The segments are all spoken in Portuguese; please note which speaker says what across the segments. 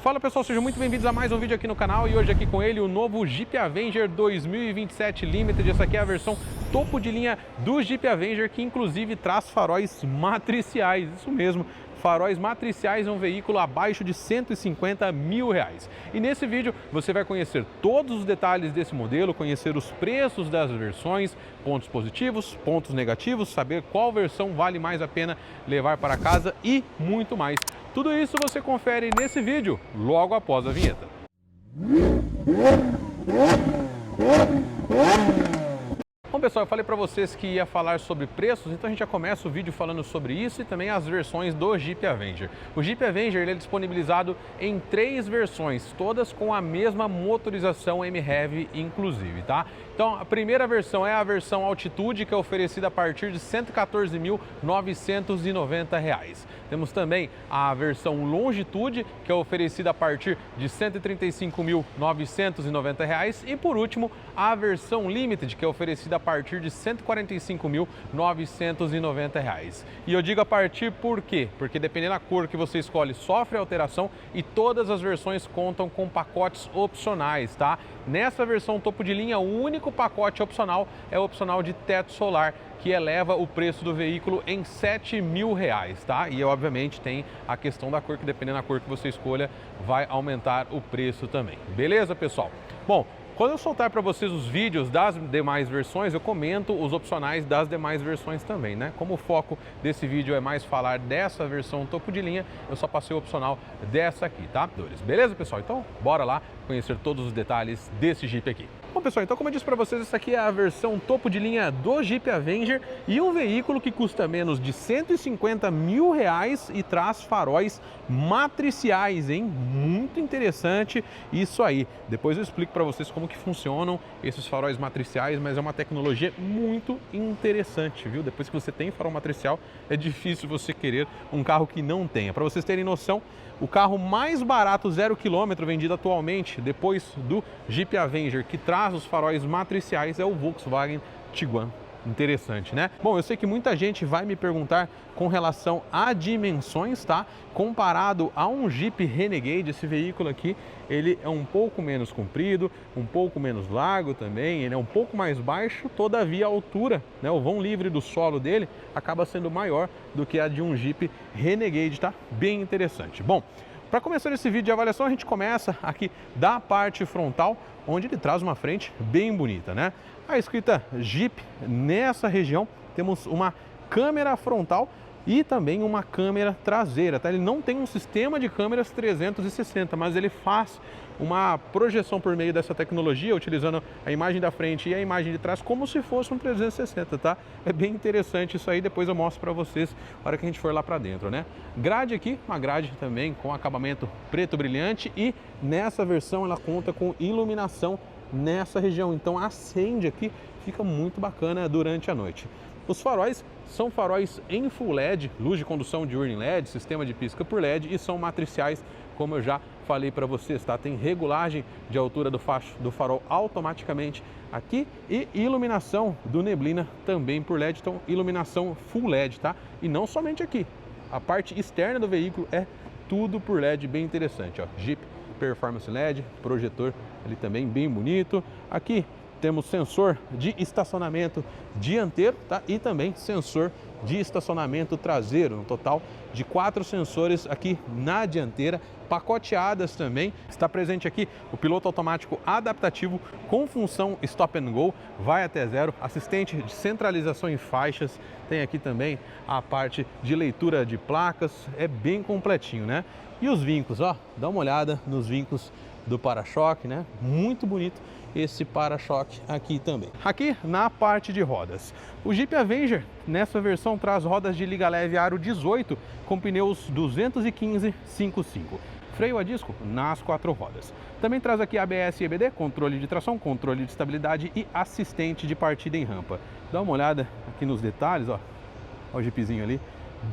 Speaker 1: Fala pessoal, sejam muito bem-vindos a mais um vídeo aqui no canal e hoje aqui com ele o novo Jeep Avenger 2027 Limited. Essa aqui é a versão topo de linha do Jeep Avenger, que inclusive traz faróis matriciais, isso mesmo. Faróis matriciais é um veículo abaixo de R$150 mil. E nesse vídeo você vai conhecer todos os detalhes desse modelo, conhecer os preços das versões, pontos positivos, pontos negativos, saber qual versão vale mais a pena levar para casa e muito mais. Tudo isso você confere nesse vídeo, logo após a vinheta. Bom pessoal, eu falei para vocês que ia falar sobre preços, então a gente já começa o vídeo falando sobre isso e também as versões do Jeep Avenger. O Jeep Avenger ele é disponibilizado em 3 versões, todas com a mesma motorização MHEV inclusive, tá? Então a primeira versão é a versão Altitude, que é oferecida a partir de R$ 114.990. Temos também a versão Longitude, que é oferecida a partir de R$ 135.990. E por último, a versão Limited, que é oferecida a partir de R$ 145.990. E eu digo a partir por quê? Porque dependendo da cor que você escolhe, sofre alteração e todas as versões contam com pacotes opcionais, tá? Nessa versão topo de linha, o único pacote opcional é o opcional de teto solar, que eleva o preço do veículo em R$ 7 mil, tá? E obviamente tem a questão da cor, que dependendo da cor que você escolha, vai aumentar o preço também. Beleza, pessoal? Bom, quando eu soltar para vocês os vídeos das demais versões, eu comento os opcionais das demais versões também, né? Como o foco desse vídeo é mais falar dessa versão topo de linha, eu só passei o opcional dessa aqui, tá? Beleza, pessoal? Então, bora lá conhecer todos os detalhes desse Jeep aqui. Bom, pessoal, então como eu disse para vocês, essa aqui é a versão topo de linha do Jeep Avenger e um veículo que custa menos de R$ 150 mil e traz faróis matriciais, hein? Muito interessante isso aí. Depois eu explico para vocês como que funcionam esses faróis matriciais, mas é uma tecnologia muito interessante, viu? Depois que você tem farol matricial, é difícil você querer um carro que não tenha. Para vocês terem noção, o carro mais barato 0 km vendido atualmente, depois do Jeep Avenger, que traz os faróis matriciais, é o Volkswagen Tiguan. Interessante, né? Bom, eu sei que muita gente vai me perguntar com relação a dimensões, tá? Comparado a um Jeep Renegade, esse veículo aqui, ele é um pouco menos comprido, um pouco menos largo também, ele é um pouco mais baixo, todavia a altura, né, o vão livre do solo dele acaba sendo maior do que a de um Jeep Renegade, tá? Bem interessante. Bom, para começar esse vídeo de avaliação, a gente começa aqui da parte frontal, onde ele traz uma frente bem bonita, né? A escrita Jeep nessa região, temos uma câmera frontal e também uma câmera traseira, tá? Ele não tem um sistema de câmeras 360, mas ele faz uma projeção por meio dessa tecnologia, utilizando a imagem da frente e a imagem de trás como se fosse um 360, tá? É bem interessante isso aí, depois eu mostro para vocês na hora que a gente for lá para dentro, né? Grade aqui, uma grade também com acabamento preto brilhante e nessa versão ela conta com iluminação nessa região, então acende aqui, fica muito bacana durante a noite. Os faróis são faróis em Full LED, luz de condução diurna em LED, sistema de pisca por LED e são matriciais, como eu já falei para vocês, tá? Tem regulagem de altura do farol automaticamente aqui e iluminação do neblina também por LED, então iluminação Full LED, tá? E não somente aqui, a parte externa do veículo é tudo por LED, bem interessante, ó. Jeep Performance LED, projetor ali também bem bonito. Aqui temos sensor de estacionamento dianteiro, tá? E também sensor de estacionamento traseiro, um total de 4 sensores aqui na dianteira, pacoteadas também. Está presente aqui o piloto automático adaptativo com função Stop and Go, vai até zero, assistente de centralização em faixas, tem aqui também a parte de leitura de placas, é bem completinho, né? E os vincos, ó, dá uma olhada nos vincos do para-choque, né? Muito bonito esse para-choque aqui também. Aqui na parte de rodas, o Jeep Avenger nessa versão traz rodas de liga leve aro 18 com pneus 215/55. Freio a disco nas 4 rodas. Também traz aqui ABS e EBD, controle de tração, controle de estabilidade e assistente de partida em rampa. Dá uma olhada aqui nos detalhes, ó. Olha o Jeepzinho ali,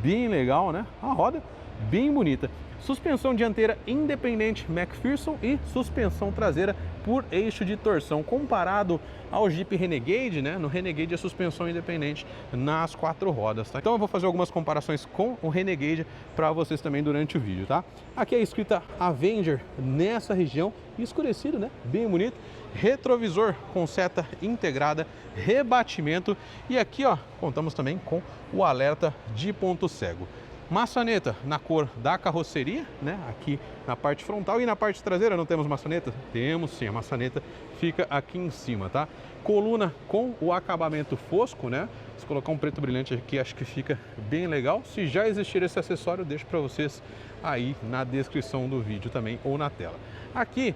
Speaker 1: bem legal, né? A roda bem bonita. Suspensão dianteira independente McPherson e suspensão traseira por eixo de torção. Comparado ao Jeep Renegade, né? No Renegade é suspensão independente nas 4 rodas, tá? Então eu vou fazer algumas comparações com o Renegade para vocês também durante o vídeo, tá? Aqui é escrita Avenger nessa região, escurecido, né? Bem bonito. Retrovisor com seta integrada, rebatimento e aqui, ó, contamos também com o alerta de ponto cego. Maçaneta na cor da carroceria, né? Aqui na parte frontal e na parte traseira não temos maçaneta? Temos sim, a maçaneta fica aqui em cima, tá? Coluna com o acabamento fosco, né? Se colocar um preto brilhante aqui, acho que fica bem legal. Se já existir esse acessório, eu deixo para vocês aí na descrição do vídeo também ou na tela. Aqui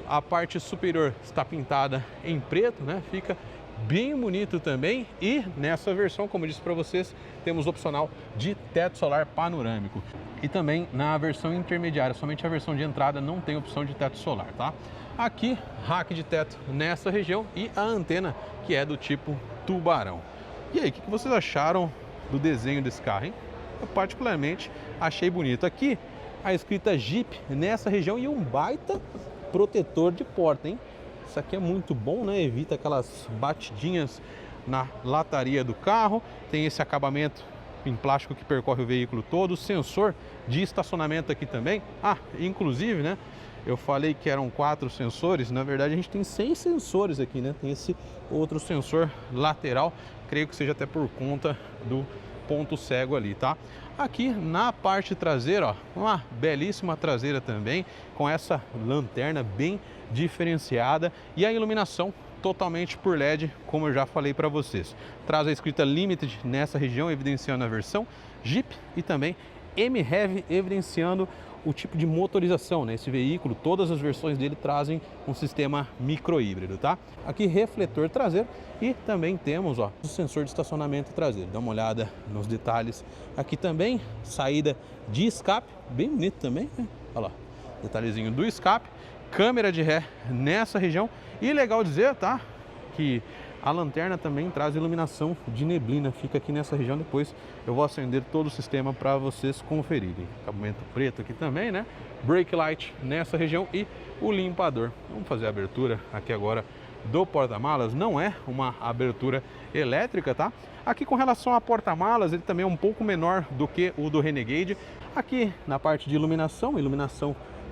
Speaker 1: a parte superior está pintada em preto, né? Fica bem bonito também e nessa versão, como eu disse para vocês, temos opcional de teto solar panorâmico. E também na versão intermediária, somente a versão de entrada não tem opção de teto solar, tá? Aqui, rack de teto nessa região e a antena que é do tipo tubarão. E aí, o que vocês acharam do desenho desse carro, hein? Eu particularmente achei bonito. Aqui, a escrita Jeep nessa região e um baita protetor de porta, hein? Isso aqui é muito bom, né? Evita aquelas batidinhas na lataria do carro. Tem esse acabamento em plástico que percorre o veículo todo. Sensor de estacionamento aqui também. Ah, inclusive, né? Eu falei que eram 4 sensores. Na verdade, a gente tem 6 sensores aqui, né? Tem esse outro sensor lateral. Creio que seja até por conta do ponto cego ali, tá? Aqui na parte traseira, ó, uma belíssima traseira também, com essa lanterna bem diferenciada e a iluminação totalmente por LED, como eu já falei para vocês. Traz a escrita Limited nessa região, evidenciando a versão Jeep e também MHEV, evidenciando o tipo de motorização, né? Esse veículo, todas as versões dele trazem um sistema micro-híbrido, tá? Aqui refletor traseiro e também temos, ó, o sensor de estacionamento traseiro. Dá uma olhada nos detalhes. Aqui também saída de escape, bem bonito também, né? Olha lá, detalhezinho do escape. Câmera de ré nessa região e legal dizer, tá, que a lanterna também traz iluminação de neblina, fica aqui nessa região. Depois eu vou acender todo o sistema para vocês conferirem. Acabamento preto aqui também, né? Brake light nessa região e o limpador. Vamos fazer a abertura aqui agora do porta-malas. Não é uma abertura elétrica, tá? Aqui com relação a porta-malas, ele também é um pouco menor do que o do Renegade. Aqui na parte de iluminação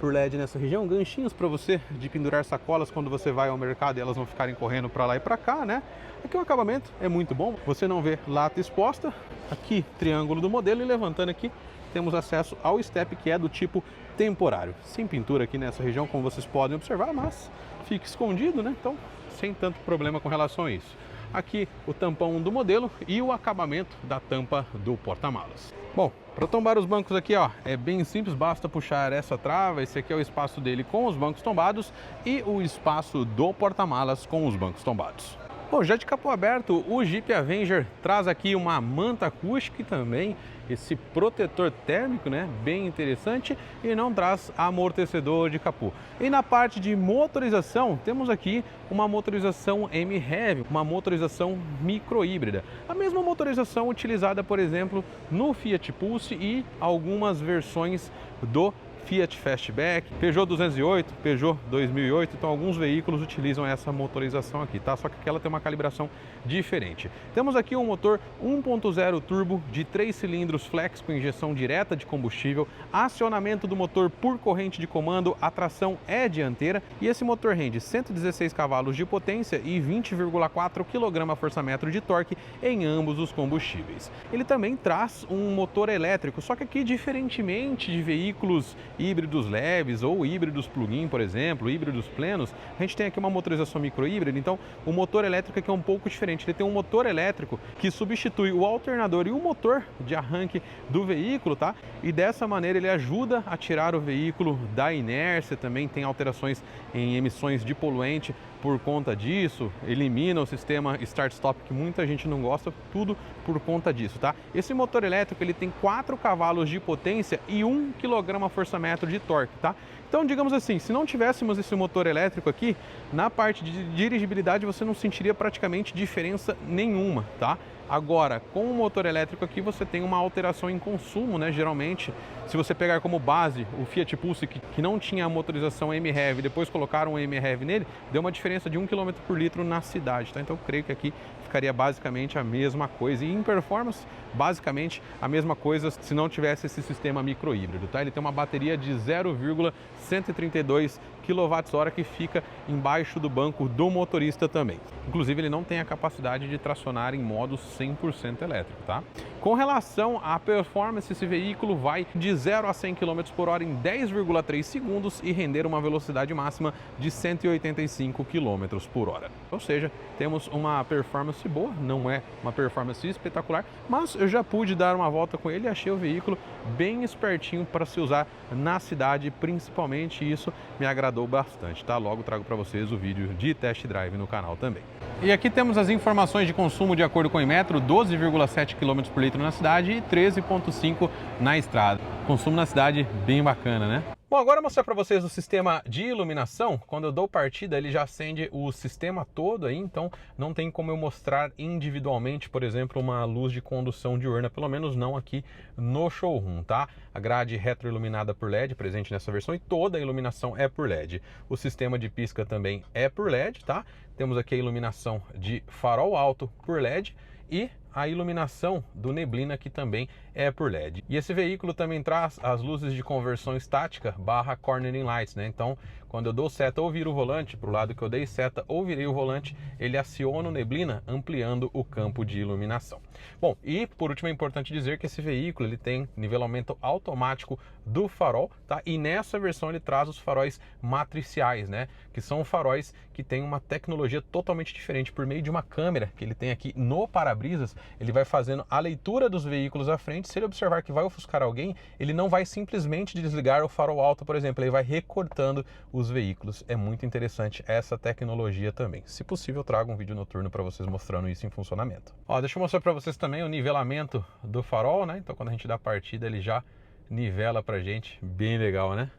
Speaker 1: por LED nessa região, ganchinhos para você de pendurar sacolas quando você vai ao mercado e elas não ficarem correndo para lá e para cá, né? Aqui o acabamento é muito bom, você não vê lata exposta. Aqui triângulo do modelo e levantando aqui temos acesso ao step que é do tipo temporário. Sem pintura aqui nessa região, como vocês podem observar, mas fica escondido, né? Então sem tanto problema com relação a isso. Aqui o tampão do modelo e o acabamento da tampa do porta-malas. Bom, para tombar os bancos aqui, ó, é bem simples, basta puxar essa trava. Esse aqui é o espaço dele com os bancos tombados e o espaço do porta-malas com os bancos tombados. Bom, já de capô aberto, o Jeep Avenger traz aqui uma manta acústica e também esse protetor térmico, né, bem interessante, e não traz amortecedor de capô. E na parte de motorização, temos aqui uma motorização MHEV, uma motorização micro-híbrida. A mesma motorização utilizada, por exemplo, no Fiat Pulse e algumas versões do Fiat Fastback, Peugeot 208, Peugeot 2008, então alguns veículos utilizam essa motorização aqui, tá? Só que aquela tem uma calibração diferente. Temos aqui um motor 1.0 turbo de 3 cilindros flex com injeção direta de combustível, acionamento do motor por corrente de comando, a tração é dianteira e esse motor rende 116 cavalos de potência e 20,4 kgfm de torque em ambos os combustíveis. Ele também traz um motor elétrico, só que aqui diferentemente de veículos híbridos leves ou híbridos plug-in, por exemplo, híbridos plenos, a gente tem aqui uma motorização micro-híbrida, então o motor elétrico aqui é um pouco diferente. Ele tem um motor elétrico que substitui o alternador e o motor de arranque do veículo, tá? E dessa maneira ele ajuda a tirar o veículo da inércia, também tem alterações em emissões de poluente por conta disso, elimina o sistema start-stop que muita gente não gosta, tudo por conta disso, tá? Esse motor elétrico ele tem 4 cavalos de potência e 1 kgfm Nm de torque, tá? Então, digamos assim, se não tivéssemos esse motor elétrico aqui, na parte de dirigibilidade você não sentiria praticamente diferença nenhuma, tá? Agora, com o motor elétrico aqui, você tem uma alteração em consumo, né? Geralmente, se você pegar como base o Fiat Pulse, que não tinha a motorização MHEV, depois colocaram o MHEV nele, deu uma diferença de 1 km por litro na cidade, tá? Então, eu creio que aqui ficaria basicamente a mesma coisa. E em performance, basicamente a mesma coisa se não tivesse esse sistema micro-híbrido, tá? Ele tem uma bateria de 0,132 kWh que fica embaixo do banco do motorista também. Inclusive, ele não tem a capacidade de tracionar em modo 100% elétrico, tá? Com relação à performance, esse veículo vai de 0 a 100 km por hora em 10,3 segundos e render uma velocidade máxima de 185 km por hora. Ou seja, temos uma performance boa, não é uma performance espetacular, mas eu já pude dar uma volta com ele e achei o veículo bem espertinho para se usar na cidade, principalmente isso me agradou bastante, tá? Logo trago para vocês o vídeo de test drive no canal também. E aqui temos as informações de consumo de acordo com o Inmetro: 12,7 km por litro na cidade e 13,5 na estrada. Consumo na cidade bem bacana, né? Bom, agora eu vou mostrar para vocês o sistema de iluminação. Quando eu dou partida, ele já acende o sistema todo aí, então não tem como eu mostrar individualmente, por exemplo, uma luz de condução diurna, pelo menos não aqui no showroom, tá? A grade retroiluminada por LED presente nessa versão e toda a iluminação é por LED. O sistema de pisca também é por LED, tá? Temos aqui a iluminação de farol alto por LED e a iluminação do neblina que também é por LED. E esse veículo também traz as luzes de conversão estática / cornering lights, né? Então, quando eu dou seta ou viro o volante para o lado que eu dei seta ou virei o volante, ele aciona o neblina, ampliando o campo de iluminação. Bom, e por último é importante dizer que esse veículo ele tem nivelamento automático do farol, tá? E nessa versão ele traz os faróis matriciais, né? Que são faróis que têm uma tecnologia totalmente diferente. Por meio de uma câmera que ele tem aqui no para-brisas, ele vai fazendo a leitura dos veículos à frente. Se ele observar que vai ofuscar alguém, ele não vai simplesmente desligar o farol alto, por exemplo, ele vai recortando os veículos. É muito interessante essa tecnologia também. Se possível, eu trago um vídeo noturno para vocês mostrando isso em funcionamento. Ó, deixa eu mostrar para vocês também o nivelamento do farol, né? Então, quando a gente dá partida, ele já nivela pra gente, bem legal, né?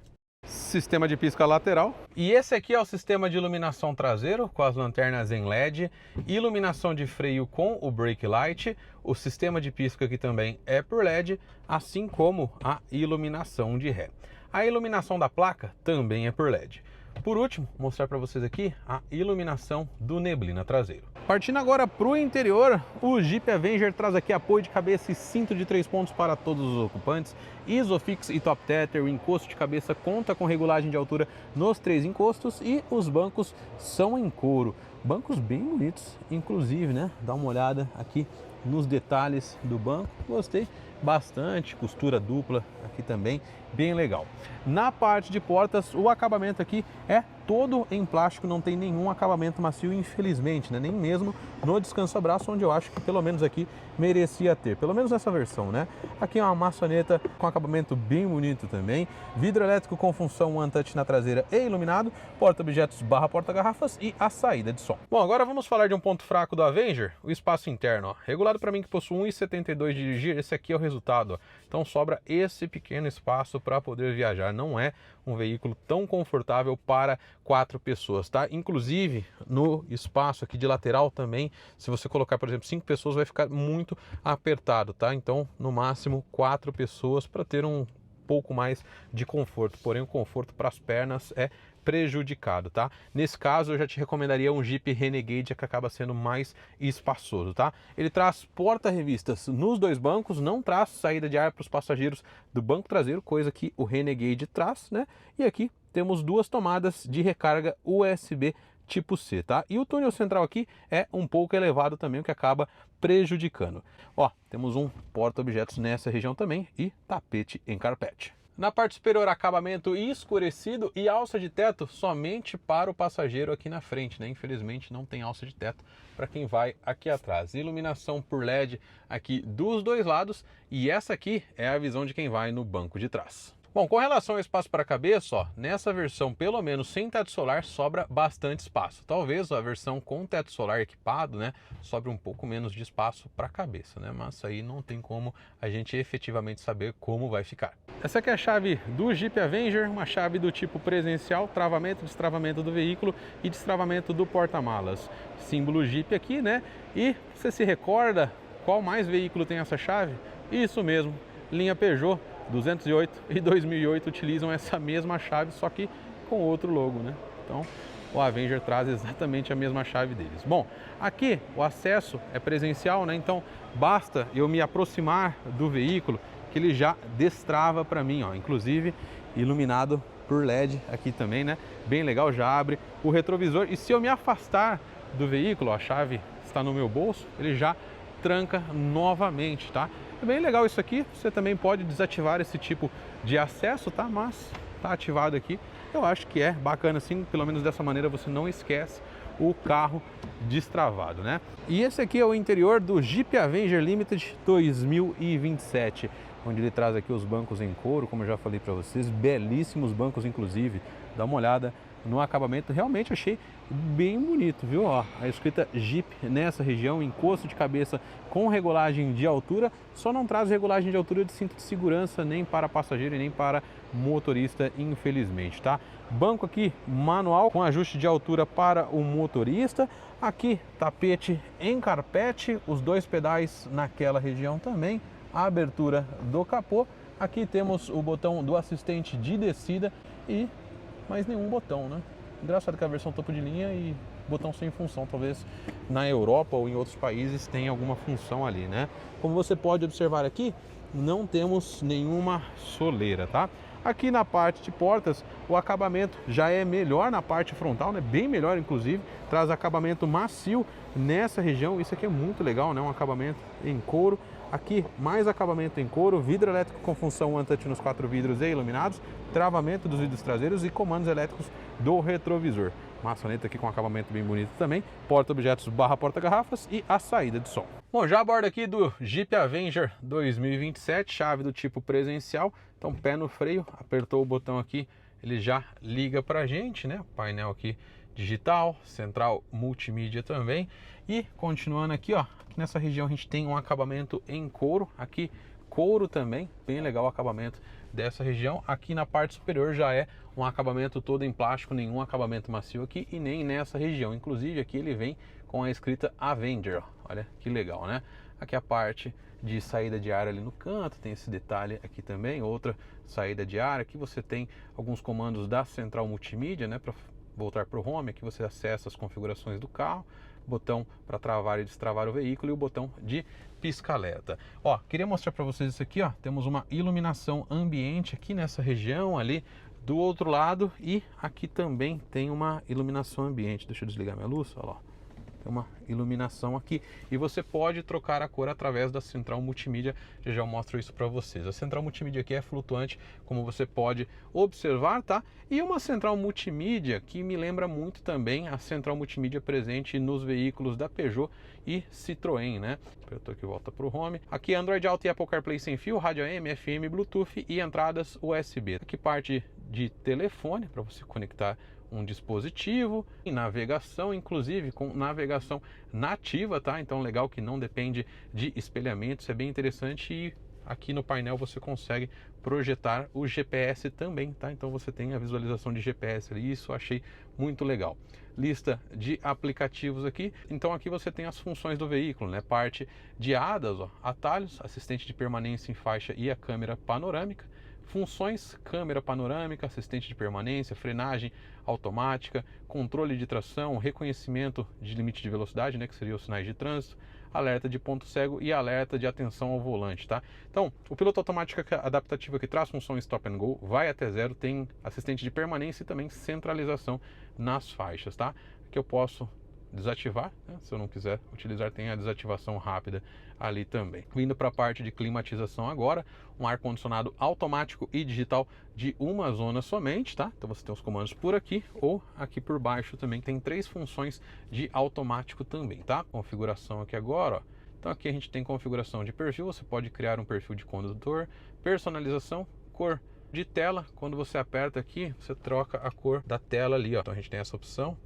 Speaker 1: Sistema de pisca lateral. E esse aqui é o sistema de iluminação traseiro com as lanternas em LED, iluminação de freio com o brake light, o sistema de pisca aqui também é por LED, assim como a iluminação de ré. A iluminação da placa também é por LED. Por último, mostrar para vocês aqui a iluminação do neblina traseiro. Partindo agora para o interior, o Jeep Avenger traz aqui apoio de cabeça e cinto de 3 pontos para todos os ocupantes, Isofix e Top Tether. O encosto de cabeça conta com regulagem de altura nos 3 encostos e os bancos são em couro. Bancos bem bonitos, inclusive, né? Dá uma olhada aqui nos detalhes do banco, gostei bastante, costura dupla aqui também, bem legal. Na parte de portas, o acabamento aqui é todo em plástico, não tem nenhum acabamento macio, infelizmente, né? Nem mesmo no descanso-abraço, onde eu acho que pelo menos aqui merecia ter, pelo menos nessa versão, né? Aqui é uma maçaneta com acabamento bem bonito também, vidro elétrico com função One Touch na traseira e iluminado, porta-objetos / porta-garrafas e a saída de som. Bom, agora vamos falar de um ponto fraco do Avenger, o espaço interno, ó. Regulado para mim que possui 1,72 de dirigir, esse aqui é o resultado, ó. Então sobra esse pequeno espaço para poder viajar, não é um veículo tão confortável para 4 pessoas, tá? Inclusive no espaço aqui de lateral também, se você colocar, por exemplo, 5 pessoas, vai ficar muito apertado, tá? Então, no máximo 4 pessoas para ter um pouco mais de conforto, porém o conforto para as pernas é prejudicado, tá? Nesse caso eu já te recomendaria um Jeep Renegade, que acaba sendo mais espaçoso, tá? Ele traz porta-revistas nos 2 bancos, não traz saída de ar para os passageiros do banco traseiro, coisa que o Renegade traz, né? E aqui temos 2 tomadas de recarga USB tipo C, tá? E o túnel central aqui é um pouco elevado também, o que acaba prejudicando. Ó, temos um porta-objetos nessa região também e tapete em carpete. Na parte superior, acabamento escurecido e alça de teto somente para o passageiro aqui na frente, né? Infelizmente não tem alça de teto para quem vai aqui atrás. Iluminação por LED aqui dos 2 lados e essa aqui é a visão de quem vai no banco de trás. Bom, com relação ao espaço para a cabeça, ó, nessa versão, pelo menos sem teto solar, sobra bastante espaço. Talvez a versão com teto solar equipado, né, sobre um pouco menos de espaço para a cabeça, né? Mas aí não tem como a gente efetivamente saber como vai ficar. Essa aqui é a chave do Jeep Avenger, uma chave do tipo presencial, travamento, destravamento do veículo e destravamento do porta-malas. Símbolo Jeep aqui, né? E você se recorda qual mais veículo tem essa chave? Isso mesmo, linha Peugeot 208 e 2008 utilizam essa mesma chave, só que com outro logo, né? Então, o Avenger traz exatamente a mesma chave deles. Bom, aqui o acesso é presencial, né? Então, basta eu me aproximar do veículo que ele já destrava para mim, ó. Inclusive, iluminado por LED aqui também, né? Bem legal, já abre o retrovisor. E se eu me afastar do veículo, ó, a chave está no meu bolso, ele já tranca novamente, tá? É bem legal isso aqui, você também pode desativar esse tipo de acesso, tá? Mas tá ativado aqui, eu acho que é bacana assim, pelo menos dessa maneira você não esquece o carro destravado, né? E esse aqui é o interior do Jeep Avenger Limited 2027, onde ele traz aqui os bancos em couro, como eu já falei para vocês, belíssimos bancos inclusive, dá uma olhada no acabamento, realmente achei bem bonito, viu? Ó, a escrita Jeep nessa região, encosto de cabeça com regulagem de altura, só não traz regulagem de altura de cinto de segurança nem para passageiro e nem para motorista, infelizmente, tá? Banco aqui manual com ajuste de altura para o motorista, aqui tapete em carpete, os dois pedais naquela região também, a abertura do capô, aqui temos o botão do assistente de descida e mais nenhum botão, né? Engraçado que a versão topo de linha e botão sem função, talvez na Europa ou em outros países tenha alguma função ali, né? Como você pode observar aqui, não temos nenhuma soleira, tá? Aqui na parte de portas, o acabamento já é melhor na parte frontal, né? Bem melhor, inclusive, traz acabamento macio nessa região, isso aqui é muito legal, né? Um acabamento em couro. Aqui, mais acabamento em couro, vidro elétrico com função One Touch nos 4 vidros e iluminados, travamento dos vidros traseiros e comandos elétricos do retrovisor. Maçaneta aqui com acabamento bem bonito também, porta-objetos barra porta-garrafas e a saída de som. Bom, já a bordo aqui do Jeep Avenger 2027, chave do tipo presencial, então pé no freio, apertou o botão aqui, ele já liga pra gente, né? Painel aqui digital, central multimídia também. E continuando aqui, ó, aqui nessa região a gente tem um acabamento em couro, aqui couro também, bem legal o acabamento dessa região. Aqui na parte superior já é um acabamento todo em plástico, nenhum acabamento macio aqui e nem nessa região. Inclusive aqui ele vem com a escrita Avenger, ó. Olha que legal, né? Aqui a parte de saída de ar ali no canto, tem esse detalhe aqui também, outra saída de ar. Aqui você tem alguns comandos da central multimídia, né, para voltar para o home. Aqui você acessa as configurações do carro, botão para travar e destravar o veículo e o botão de pisca-alerta. Ó, queria mostrar para vocês isso aqui, ó. Temos uma iluminação ambiente aqui nessa região ali do outro lado e aqui também tem uma iluminação ambiente. Deixa eu desligar minha luz, olha lá. Tem uma iluminação aqui e você pode trocar a cor através da central multimídia. Já mostro isso para vocês. A central multimídia aqui é flutuante, como você pode observar, tá? E uma central multimídia que me lembra muito também a central multimídia presente nos veículos da Peugeot e Citroën, né? Apertou aqui, volta para o home. Aqui Android Auto e Apple CarPlay sem fio, rádio AM, FM, Bluetooth e entradas USB. Aqui parte de telefone para você conectar um dispositivo e navegação, inclusive com navegação nativa, tá? Então legal que não depende de espelhamento, isso é bem interessante e aqui no painel você consegue projetar o GPS também, tá? Então você tem a visualização de GPS ali, isso eu achei muito legal. Lista de aplicativos aqui, então aqui você tem as funções do veículo, né? Parte de ADAS, ó, atalhos, assistente de permanência em faixa e a câmera panorâmica. Funções, câmera panorâmica, assistente de permanência, frenagem automática, controle de tração, reconhecimento de limite de velocidade, né, que seria os sinais de trânsito, alerta de ponto cego e alerta de atenção ao volante, tá? Então, o piloto automático adaptativo que traz função Stop and Go, vai até zero, tem assistente de permanência e também centralização nas faixas, tá? Que eu posso desativar, né? Se eu não quiser utilizar, tem a desativação rápida ali também. Vindo para a parte de climatização agora, um ar-condicionado automático e digital de uma zona somente, tá? Então você tem os comandos por aqui ou aqui por baixo também, tem 3 funções de automático também, tá? Configuração aqui agora, ó. Então aqui a gente tem configuração de perfil, você pode criar um perfil de condutor, personalização, cor De tela, quando você aperta aqui, você troca a cor da tela ali, ó. Então a gente tem essa opção,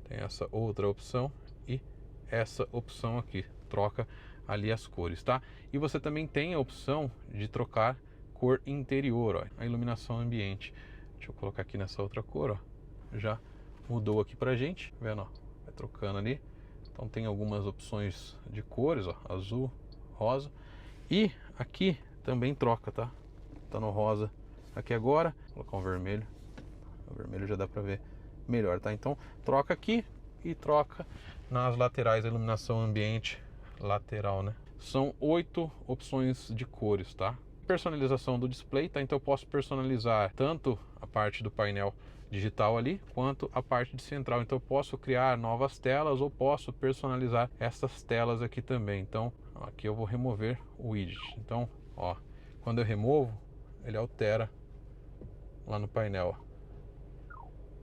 Speaker 1: tem essa outra opção e essa opção aqui, troca ali as cores, tá? E você também tem a opção de trocar cor interior, ó, a iluminação ambiente. Deixa eu colocar aqui nessa outra cor, ó. Já mudou aqui pra gente, vendo, ó, vai trocando ali. Então tem algumas opções de cores, ó, azul, rosa. E aqui também troca, tá? Tá no rosa aqui agora, vou colocar um vermelho. O vermelho já dá pra ver melhor, tá? Então troca aqui e troca nas laterais a iluminação ambiente lateral, né? São 8 opções de cores, tá? Personalização do display, tá? Então eu posso personalizar tanto a parte do painel digital ali, quanto a parte de central. Então eu posso criar novas telas ou posso personalizar essas telas aqui também. Então aqui eu vou remover o widget. Então, ó, quando eu removo, ele altera lá no painel.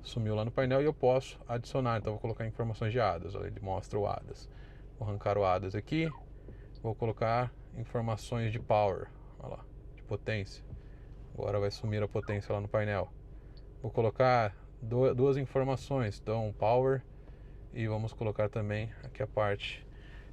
Speaker 1: Sumiu lá no painel e eu posso adicionar. Então eu vou colocar informações de ADAS. Ó, ele mostra o ADAS. Vou arrancar o ADAS aqui. Vou colocar informações de power. Olha lá, de potência. Agora vai sumir a potência lá no painel. Vou colocar duas informações. Então power. E vamos colocar também aqui a parte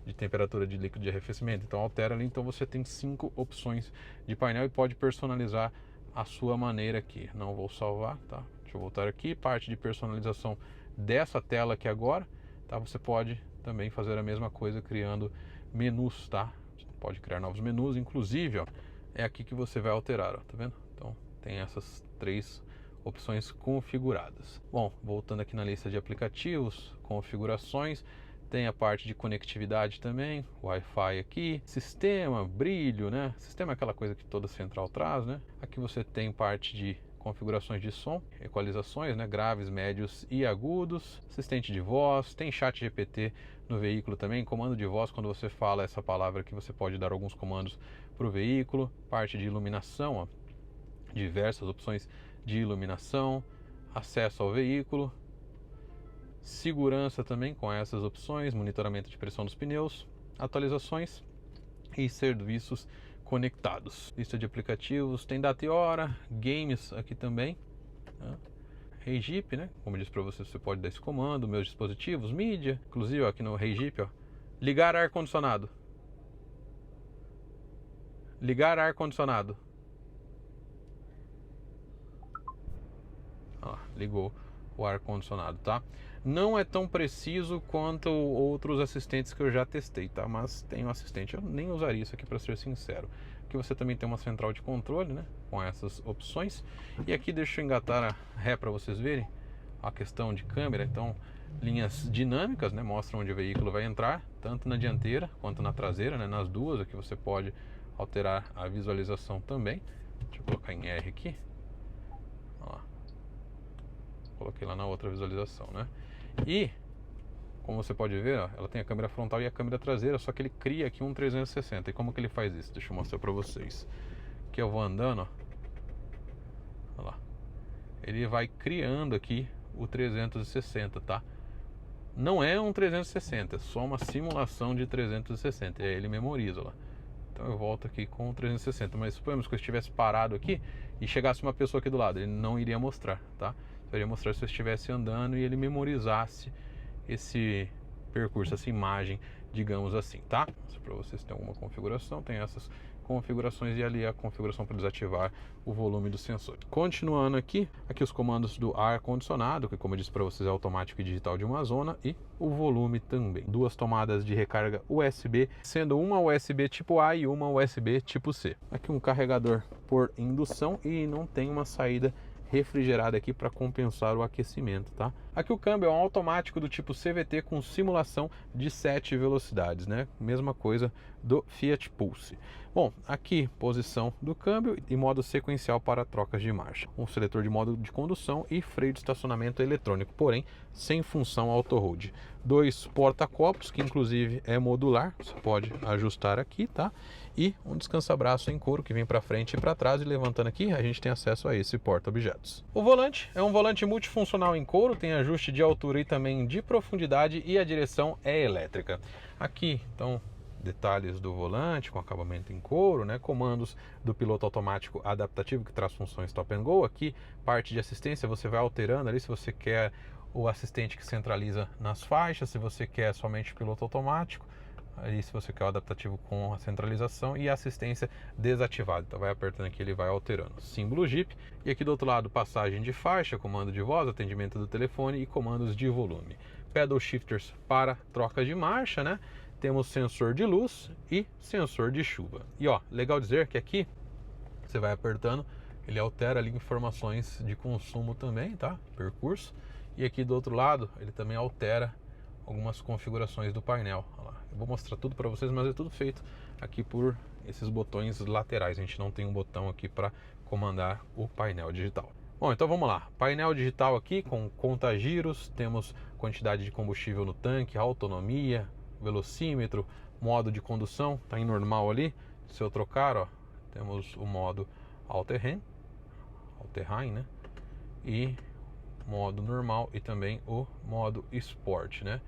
Speaker 1: de temperatura de líquido de arrefecimento. Então altera ali. Então você tem 5 opções de painel e pode personalizar a sua maneira aqui. Não vou salvar, tá? Deixa eu voltar aqui, parte de personalização dessa tela aqui agora, tá? Você pode também fazer a mesma coisa criando menus, tá? Você pode criar novos menus, inclusive, ó, é aqui que você vai alterar, ó, tá vendo? Então tem essas 3 opções configuradas. Bom, voltando aqui na lista de aplicativos, configurações, tem a parte de conectividade também, Wi-Fi aqui, sistema, brilho, né? Sistema é aquela coisa que toda central traz, né? Aqui você tem parte de configurações de som, equalizações, né? Graves, médios e agudos, assistente de voz, tem chat GPT no veículo também, comando de voz, quando você fala essa palavra aqui, você pode dar alguns comandos para o veículo, parte de iluminação, ó, diversas opções de iluminação, acesso ao veículo, segurança também com essas opções, monitoramento de pressão dos pneus, atualizações e serviços conectados. Lista de aplicativos, tem data e hora, games aqui também, né? RayJeep, né? Como eu disse para você, você pode dar esse comando, meus dispositivos, mídia, inclusive ó, aqui no RayJeep, ó, ligar ar-condicionado. Ligar ar-condicionado. Ó, ligou o ar-condicionado, tá? Não é tão preciso quanto outros assistentes que eu já testei, tá? Mas tem um assistente, eu nem usaria isso aqui para ser sincero. Aqui você também tem uma central de controle, né? Com essas opções. E aqui deixa eu engatar a ré para vocês verem a questão de câmera. Então, linhas dinâmicas, né? Mostram onde o veículo vai entrar, tanto na dianteira quanto na traseira, né? Nas duas, aqui você pode alterar a visualização também. Deixa eu colocar em R aqui. Ó. Coloquei lá na outra visualização, né? E como você pode ver, ó, ela tem a câmera frontal e a câmera traseira, só que ele cria aqui um 360. E como que ele faz isso? Deixa eu mostrar pra vocês. Aqui eu vou andando, ó. Olha lá. Ele vai criando aqui o 360, tá? Não é um 360, é só uma simulação de 360. E aí ele memoriza lá. Então eu volto aqui com o 360. Mas suponhamos que eu estivesse parado aqui e chegasse uma pessoa aqui do lado, ele não iria mostrar, tá? Eu iria mostrar se eu estivesse andando e ele memorizasse esse percurso, essa imagem, digamos assim, tá? Para vocês tem alguma configuração, tem essas configurações e ali a configuração para desativar o volume do sensor. Continuando aqui os comandos do ar-condicionado, que como eu disse para vocês é automático e digital de uma zona, e o volume também. 2 tomadas de recarga USB, sendo uma USB tipo A e uma USB tipo C. Aqui um carregador por indução e não tem uma saída refrigerada aqui para compensar o aquecimento, tá? Aqui o câmbio é um automático do tipo CVT com simulação de 7 velocidades, né? Mesma coisa do Fiat Pulse. Bom, aqui posição do câmbio e modo sequencial para trocas de marcha. Um seletor de modo de condução e freio de estacionamento eletrônico, porém sem função auto-hold. 2 porta-copos, que inclusive é modular, você pode ajustar aqui, tá? E um descansa-braço em couro que vem para frente e para trás, e levantando aqui a gente tem acesso a esse porta-objetos. O volante é um volante multifuncional em couro, tem ajuste de altura e também de profundidade, e a direção é elétrica. Aqui, então, detalhes do volante com acabamento em couro, né? Comandos do piloto automático adaptativo que traz funções stop and go. Aqui, parte de assistência, você vai alterando ali se você quer o assistente que centraliza nas faixas, se você quer somente piloto automático, aí se você quer o adaptativo com a centralização e a assistência desativada. Então vai apertando aqui, ele vai alterando. Símbolo Jeep. E aqui do outro lado, passagem de faixa, comando de voz, atendimento do telefone e comandos de volume. Pedal shifters para troca de marcha, né? Temos sensor de luz e sensor de chuva. E ó, legal dizer que aqui você vai apertando, ele altera ali informações de consumo também, tá? Percurso. E aqui do outro lado, ele também altera algumas configurações do painel. Olha lá. Eu vou mostrar tudo para vocês, mas é tudo feito aqui por esses botões laterais. A gente não tem um botão aqui para comandar o painel digital. Bom, então vamos lá. Painel digital aqui com conta-giros, temos quantidade de combustível no tanque, autonomia, velocímetro, modo de condução, tá em normal ali. Se eu trocar, ó, temos o modo all-terrain, né? E modo normal e também o modo Sport, né?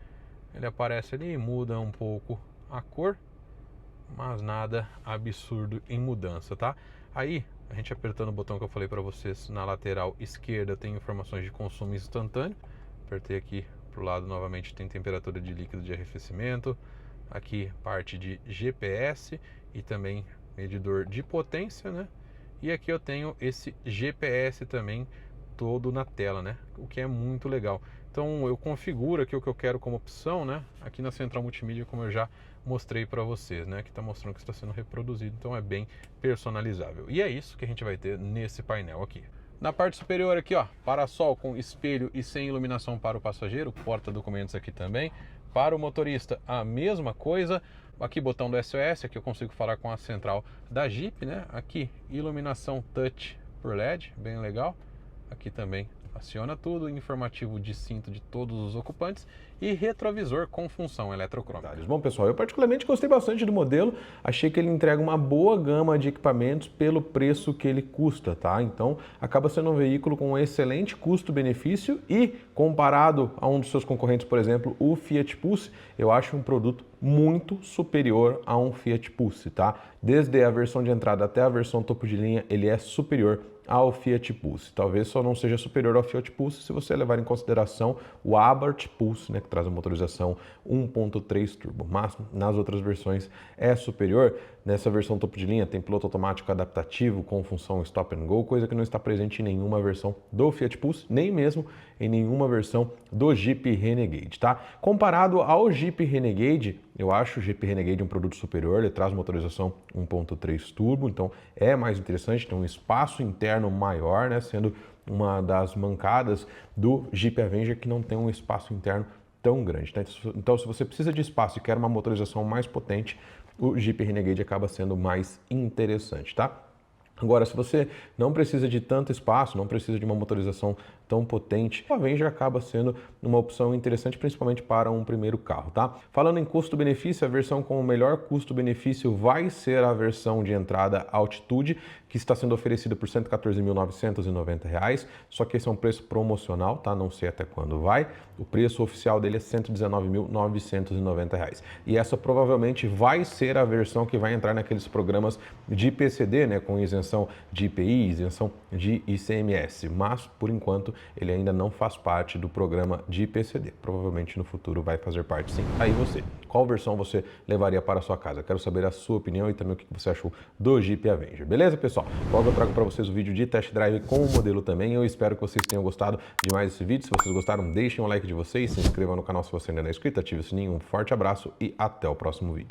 Speaker 1: Ele aparece ali e muda um pouco a cor, mas nada absurdo em mudança, tá? Aí, a gente apertando o botão que eu falei para vocês na lateral esquerda tem informações de consumo instantâneo. Apertei aqui pro lado novamente, tem temperatura de líquido de arrefecimento. Aqui parte de GPS e também medidor de potência, né? E aqui eu tenho esse GPS também todo na tela, né? O que é muito legal. Então eu configuro aqui o que eu quero como opção, né? Aqui na central multimídia, como eu já mostrei para vocês, né? Que está mostrando que está sendo reproduzido, então é bem personalizável. E é isso que a gente vai ter nesse painel aqui. Na parte superior aqui, ó, para-sol com espelho e sem iluminação para o passageiro, porta-documentos aqui também. Para o motorista, a mesma coisa. Aqui botão do SOS, aqui eu consigo falar com a central da Jeep, né? Aqui iluminação touch por LED, bem legal. Aqui também aciona tudo, informativo de cinto de todos os ocupantes e retrovisor com função eletrocrômica.
Speaker 2: Bom, pessoal, eu particularmente gostei bastante do modelo, achei que ele entrega uma boa gama de equipamentos pelo preço que ele custa, tá? Então, acaba sendo um veículo com um excelente custo-benefício e, comparado a um dos seus concorrentes, por exemplo, o Fiat Pulse, eu acho um produto muito superior a um Fiat Pulse, tá? Desde a versão de entrada até a versão topo de linha, ele é superior ao Fiat Pulse. Talvez só não seja superior ao Fiat Pulse se você levar em consideração o Abarth Pulse, né, que traz a motorização 1.3 turbo, mas nas outras versões é superior. Nessa versão topo de linha tem piloto automático adaptativo com função stop and go, coisa que não está presente em nenhuma versão do Fiat Pulse, nem mesmo em nenhuma versão do Jeep Renegade, tá? Comparado ao Jeep Renegade, eu acho o Jeep Renegade um produto superior, ele traz motorização 1.3 turbo, então é mais interessante, tem um espaço interno maior, né, sendo uma das mancadas do Jeep Avenger que não tem um espaço interno tão grande, tá? Então, se você precisa de espaço e quer uma motorização mais potente, o Jeep Renegade acaba sendo mais interessante, tá? Agora, se você não precisa de tanto espaço, não precisa de uma motorização tão potente, o Avenger acaba sendo uma opção interessante, principalmente para um primeiro carro, tá? Falando em custo-benefício, a versão com o melhor custo-benefício vai ser a versão de entrada Altitude, que está sendo oferecida por R$ 114.990, só que esse é um preço promocional, tá? Não sei até quando vai. O preço oficial dele é R$ 119.990. E essa provavelmente vai ser a versão que vai entrar naqueles programas de PCD, né, com isenção de IPI, isenção de ICMS, mas por enquanto ele ainda não faz parte do programa de PCD. Provavelmente no futuro vai fazer parte, sim. Aí você, qual versão você levaria para a sua casa? Quero saber a sua opinião e também o que você achou do Jeep Avenger. Beleza, pessoal? Logo eu trago para vocês o vídeo de test drive com o modelo também. Eu espero que vocês tenham gostado de mais esse vídeo. Se vocês gostaram, deixem um like de vocês, se inscrevam no canal se você ainda não é inscrito, ative o sininho. Um forte abraço e até o próximo vídeo.